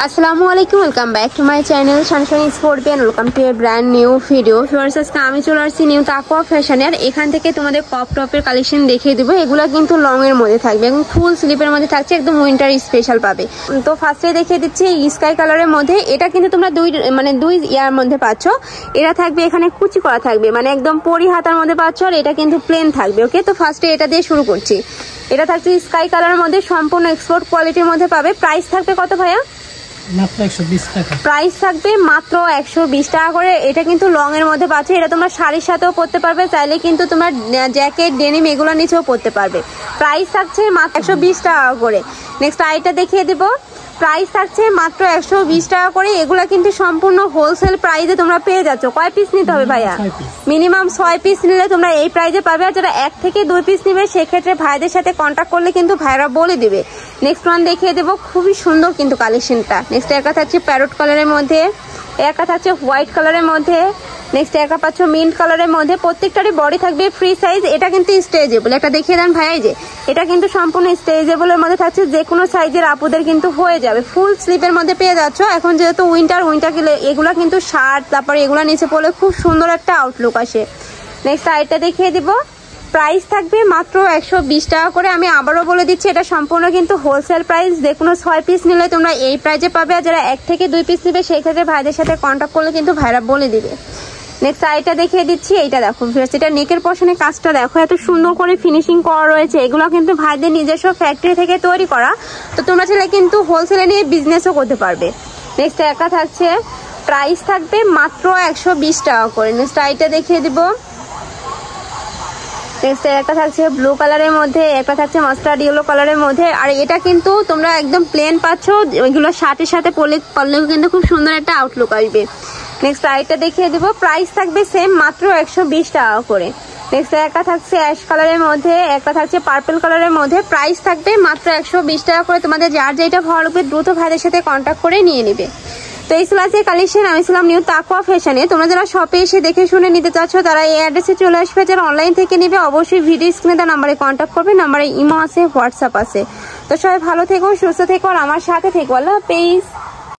আসসালামু আলাইকুম, welcome back to my channel sunshine স্পোর্টবিয়ান। Welcome to a brand new video. ফিওর্স, আজকে আমি চলে আসছি নিউ তাকওয়া ফ্যাশনের। এখান থেকে তোমাদের কপ টপের কালেকশন দেখিয়ে দেবো। এগুলো কিন্তু লং এর মধ্যে থাকবে এবং ফুল স্লিপের মধ্যে থাকছে, একদম উইন্টার স্পেশাল পাবে। তো ফার্স্টে দেখিয়ে দিচ্ছি স্কাই কালারের মধ্যে। এটা কিন্তু তোমরা দুই ইয়ার মধ্যে পাচ্ছ। এটা থাকবে এখানে কুচি করা থাকবে, মানে একদম পরি হাতার মধ্যে পাচ্ছ। আর এটা কিন্তু প্লেন থাকবে। ওকে, তো ফার্স্টে এটা দিয়ে শুরু করছি। এটা থাকছে স্কাই কালারের মধ্যে, সম্পূর্ণ এক্সপোর্ট কোয়ালিটির মধ্যে পাবে। প্রাইস থাকবে কত ভাইয়া? মাত্র 120 টাকা। প্রাইস থাকবে মাত্র 120 টাকা করে। এটা কিন্তু লং এর মধ্যে পাচ্ছ। এটা তোমরা শাড়ির সাথেও পরতে পারবে, চাইলে কিন্তু তোমার জ্যাকেট ডেনিম এগুলো নিচেও পরতে পারবে। প্রাইস থাকছে মাত্র 120 টাকা করে। নেক্সট আইটা দেখিয়ে দিব। প্রাইস থাকছে মাত্র 120 টাকা করে। এগুলা কিন্তু সম্পূর্ণ হোলসেল প্রাইসে তোমরা পেয়ে যাচ্ছ। কয় পিস নিতে হবে ভাইয়া? মিনিমাম 6 পিস নিলে তোমরা এই প্রাইসে পাবে। আর যারা 1 থেকে 2 পিস নিবে সেক্ষেত্রে ভাইদের সাথে কন্ট্যাক্ট করলে কিন্তু ভাইরা বলে দিবে। নেক্সট ওয়ান দেখিয়ে দেবো, খুবই সুন্দর কিন্তু কালেকশনটা। নেক্সট একা থাকছে প্যারট কালারের মধ্যে, একা থাকছে হোয়াইট কালারের মধ্যে, নেক্সট একা পাচ্ছ মিন্ট কালারের মধ্যে। প্রত্যেকটারই বডি থাকবে ফ্রি সাইজ। এটা কিন্তু স্ট্রেচেবল। এটা দেখিয়ে দেন ভাইয়া, যে এটা কিন্তু সম্পূর্ণ স্ট্রেচেবলের মধ্যে থাকছে, যে কোনো সাইজের আপুদের কিন্তু হয়ে যাবে। ফুল স্লিপের মধ্যে পেয়ে যাচ্ছ। এখন যেহেতু উইন্টার এগুলো কিন্তু শার্ট, তারপরে এগুলো নিচে পড়লে খুব সুন্দর একটা আউটলুক আসে। নেক্সট আইটা দেখিয়ে দিব। প্রাইস থাকবে মাত্র 120 টাকা করে। আমি আবারও বলে দিচ্ছি, এটা সম্পূর্ণ কিন্তু হোলসেল প্রাইস। যে কোনো 6 পিস নিলে তোমরা এই প্রাইসে পাবে। আর যারা 1 থেকে 2 পিস নিবে সেই ক্ষেত্রে ভাইদের সাথে কন্ট্যাক্ট করলে কিন্তু ভাইরা বলে দিবে। নেক্সট আইটা দেখিয়ে দিচ্ছি। এইটা দেখো, এটা নেকের পশনে কাজটা দেখো, এত সুন্দর করে ফিনিশিং করা রয়েছে। এগুলো কিন্তু ভাইদের নিজস্ব ফ্যাক্টরি থেকে তৈরি করা। তো তোমরা চাইলে কিন্তু হোলসেলে নিয়ে বিজনেসও করতে পারবে। নেক্সট একা থাকছে, প্রাইস থাকবে মাত্র 120 টাকা করে। নেক্সট আইটা দেখিয়ে দিব। নেক্সট একটা থাকছে ব্লু কালারের মধ্যে, একটা থাকছে মাস্টার্ড ইয়েলো কালারের মধ্যে। আর এটা কিন্তু তোমরা একদম প্লেন পাচ্ছ, এগুলো শার্টের সাথে পরলেও কিন্তু খুব সুন্দর একটা আউটলুক আসবে। নেক্সট আইটা দেখিয়ে দিব। প্রাইস থাকবে সেম মাত্র 120 টাকা করে। নেক্সট একটা থাকছে অ্যাশ কালারের মধ্যে, একটা থাকছে পার্পল কালারের মধ্যে। প্রাইস থাকবে মাত্র 120 টাকা করে। তোমাদের যার যেটা ভালো লাগবে দ্রুত ভাইদের সাথে কন্ট্যাক্ট করে নিয়ে নিবে। তো এই ছিল আজকের কালেকশন। আমি ছিলাম নিউ তাকওয়া ফ্যাশনে। তোমরা যারা শপে এসে দেখে শুনে নিতে চাচ্ছ তারা এই অ্যাড্রেসে চলে আসবে। যারা অনলাইন থেকে নিবে অবশ্যই ভিডিও স্ক্রিনে তার নাম্বারে কন্ট্যাক্ট করবে। নাম্বারে ইমো আছে, হোয়াটসঅ্যাপ আছে। তো সবাই ভালো থেকো, সুস্থ থেকো, আর আমার সাথে থেকো। আল্লাহ হাফেজ।